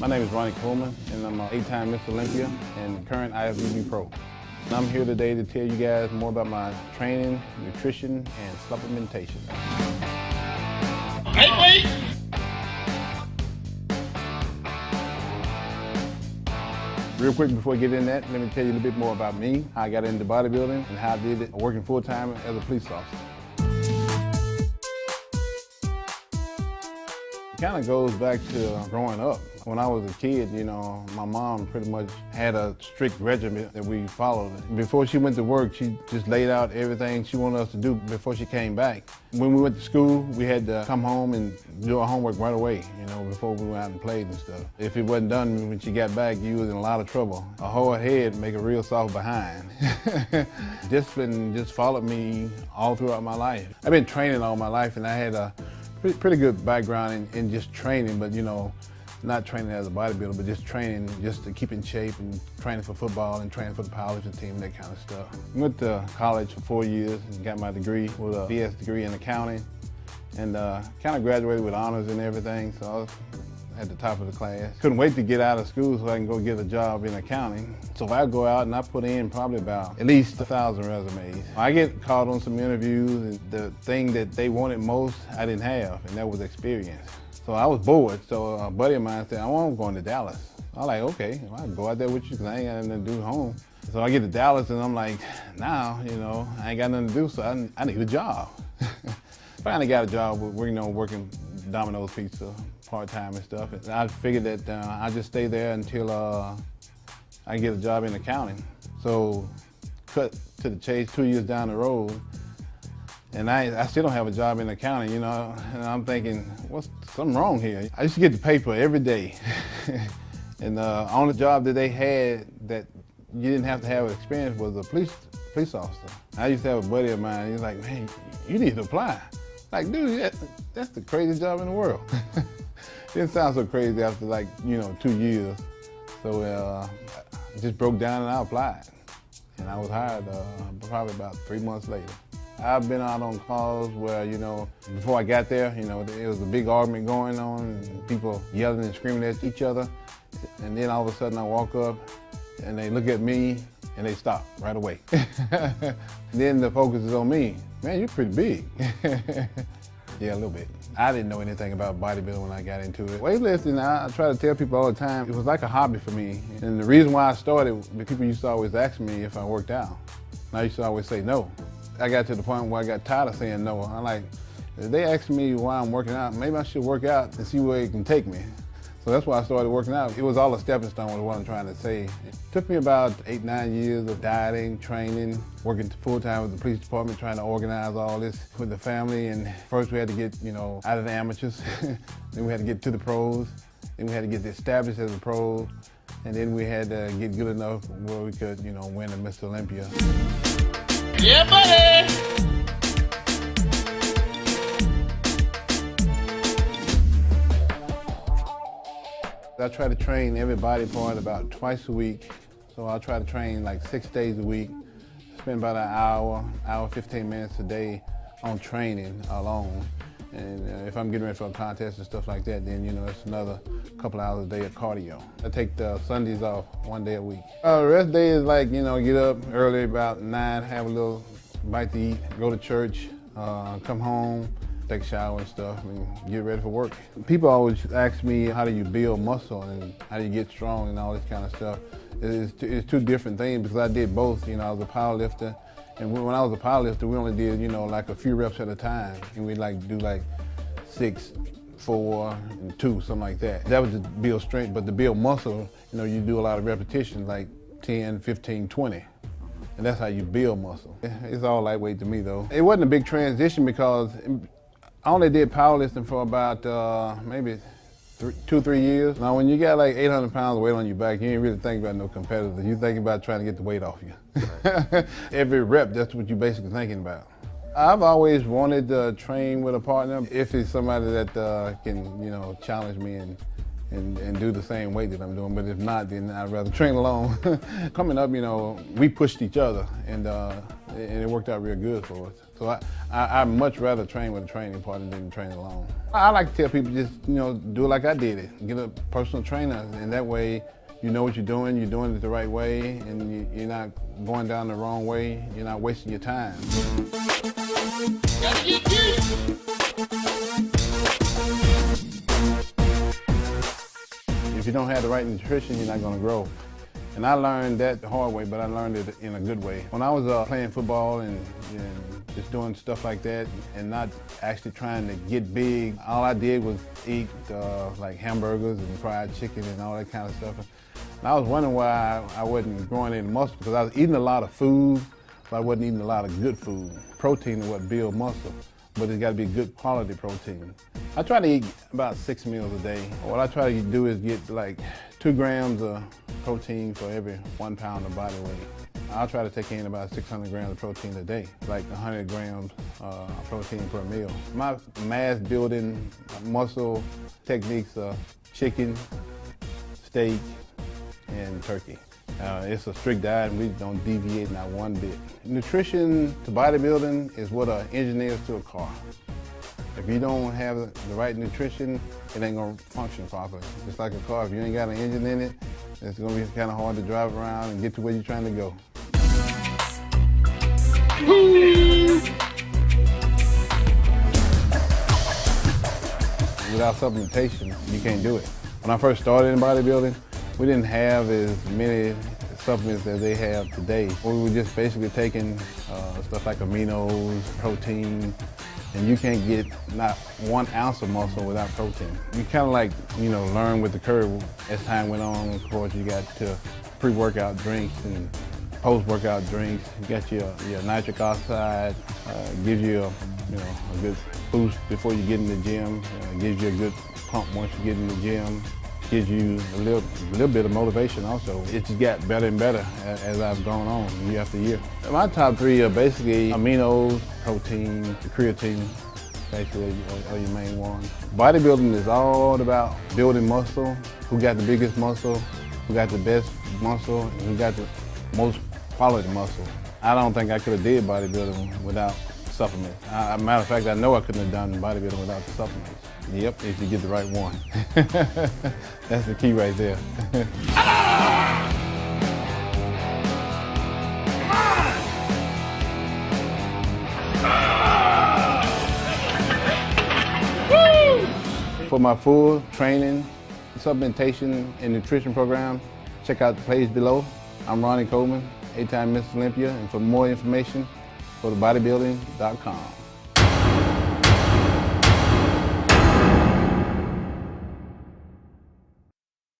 My name is Ronnie and I'm an 8-time Mr. Olympia and current IFBB Pro. And I'm here today to tell you guys more about my training, nutrition, and supplementation. Wait! Real quick before I get in that, let me tell you a little bit more about me, how I got into bodybuilding, and how I did it working full-time as a police officer. It kind of goes back to growing up. When I was a kid, you know, my mom pretty much had a strict regimen that we followed. Before she went to work, she just laid out everything she wanted us to do before she came back. When we went to school, we had to come home and do our homework right away, you know, before we went out and played and stuff. If it wasn't done when she got back, you was in a lot of trouble. A hard head make a real soft behind. Discipline just followed me all throughout my life. I've been training all my life, and I had a pretty good background in just training, but you know, not training as a bodybuilder, but just training just to keep in shape and training for football and training for the powerlifting team, that kind of stuff. Went to college for 4 years and got my degree with a BS degree in accounting, and kind of graduated with honors and everything, so I was at the top of the class. Couldn't wait to get out of school so I can go get a job in accounting. So I go out and I put in probably about at least 1,000 resumes. I get called on some interviews, and the thing that they wanted most, I didn't have, and that was experience. So I was bored, so a buddy of mine said, I'm going to Dallas. I was like, okay, well, I can go out there with you because I ain't got nothing to do at home. So I get to Dallas and I'm like, now, you know, I ain't got nothing to do, so I need a job. Finally got a job with, you know, working Domino's Pizza part-time and stuff. And I figured that I'd just stay there until I get a job in accounting. So cut to the chase, 2 years down the road, and I still don't have a job in accounting, you know, and I'm thinking, what's something wrong here? I used to get the paper every day. And the only job that they had that you didn't have to have experience was a police officer. I used to have a buddy of mine, he's like, man, you need to apply. Like, dude, that's the craziest job in the world. It didn't sound so crazy after, like, you know, 2 years. So I just broke down and I applied. And I was hired probably about 3 months later. I've been out on calls where, you know, before I got there, you know, there was a big argument going on, and people yelling and screaming at each other. And then all of a sudden I walk up and they look at me and they stop right away. Then the focus is on me. Man, you're pretty big. Yeah, a little bit. I didn't know anything about bodybuilding when I got into it. Weightlifting, I try to tell people all the time, it was like a hobby for me. And the reason why I started, the people used to always ask me if I worked out. And I used to always say no. I got to the point where I got tired of saying no. I'm like, if they ask me why I'm working out, maybe I should work out and see where it can take me. So that's why I started working out. It was all a stepping stone with what I'm trying to say. It took me about 8, 9 years of dieting, training, working full-time with the police department, trying to organize all this with the family. And first we had to get, you know, out of the amateurs. Then we had to get to the pros. Then we had to get established as a pro. And then we had to get good enough where we could, you know, win a Mr. Olympia. Yeah, buddy! I try to train every body part about twice a week. So I'll try to train like 6 days a week, spend about an hour, 15 minutes a day on training alone. And if I'm getting ready for a contest and stuff like that, then, you know, it's another couple hours a day of cardio. I take the Sundays off 1 day a week. The rest of the day is like, you know, get up early about 9, have a little bite to eat, go to church, come home, take a shower and stuff, and get ready for work. People always ask me, how do you build muscle and how do you get strong and all this kind of stuff. It's two different things because I did both. You know, I was a power lifter. And when I was a powerlifter, we only did, you know, like a few reps at a time. And we'd like do like 6, 4, and 2, something like that. That was to build strength, but to build muscle, you know, you do a lot of repetitions, like 10, 15, 20. And that's how you build muscle. It's all lightweight to me, though. It wasn't a big transition because I only did powerlifting for about maybe 2 or 3 years. Now, when you got like 800 pounds of weight on your back, you ain't really thinking about no competitor. You thinking about trying to get the weight off you. Right. Every rep, that's what you're basically thinking about. I've always wanted to train with a partner if it's somebody that can, you know, challenge me and do the same weight that I'm doing. But if not, then I'd rather train alone. Coming up, you know, we pushed each other, and it worked out real good for us. So I'd much rather train with a training partner than train alone. I like to tell people just, do it like I did it. Get a personal trainer, and that way you know what you're doing it the right way, and you're not going down the wrong way, you're not wasting your time. If you don't have the right nutrition, you're not going to grow. And I learned that the hard way, but I learned it in a good way. When I was playing football and just doing stuff like that and not actually trying to get big, all I did was eat like hamburgers and fried chicken and all that kind of stuff. And I was wondering why I wasn't growing any muscle, because I was eating a lot of food, but I wasn't eating a lot of good food. Protein is what builds muscle, but it's got to be good quality protein. I try to eat about 6 meals a day. What I try to do is get like 2 grams of protein for every 1 pound of body weight. I'll try to take in about 600 grams of protein a day, like 100 grams of protein per meal. My mass building muscle techniques are chicken, steak, and turkey. It's a strict diet and we don't deviate not one bit. Nutrition to bodybuilding is what an engineer is to a car. If you don't have the right nutrition, it ain't gonna function properly. Just like a car, if you ain't got an engine in it, it's gonna be kind of hard to drive around and get to where you're trying to go. Without supplementation, you can't do it. When I first started in bodybuilding, we didn't have as many supplements as they have today. We were just basically taking stuff like aminos, protein, and you can't get not 1 ounce of muscle without protein. You kind of like, learn with the curve as time went on. Of course, you got to pre-workout drinks and post-workout drinks. You got your nitric oxide, gives you a good boost before you get in the gym. Gives you a good pump once you get in the gym. Gives you a little bit of motivation also. It just got better and better as I've gone on year after year. My top 3 are basically aminos, protein, creatine, basically are your main ones. Bodybuilding is all about building muscle, who got the biggest muscle, who got the best muscle, and who got the most quality muscle. I don't think I could have did bodybuilding without supplements. Matter of fact, I know I couldn't have done bodybuilding without the supplements. Yep, if you get the right one. That's the key right there. For my full training, supplementation, and nutrition program, check out the page below. I'm Ronnie Coleman, 8-time Mr. Olympia, and for more information, go to bodybuilding.com.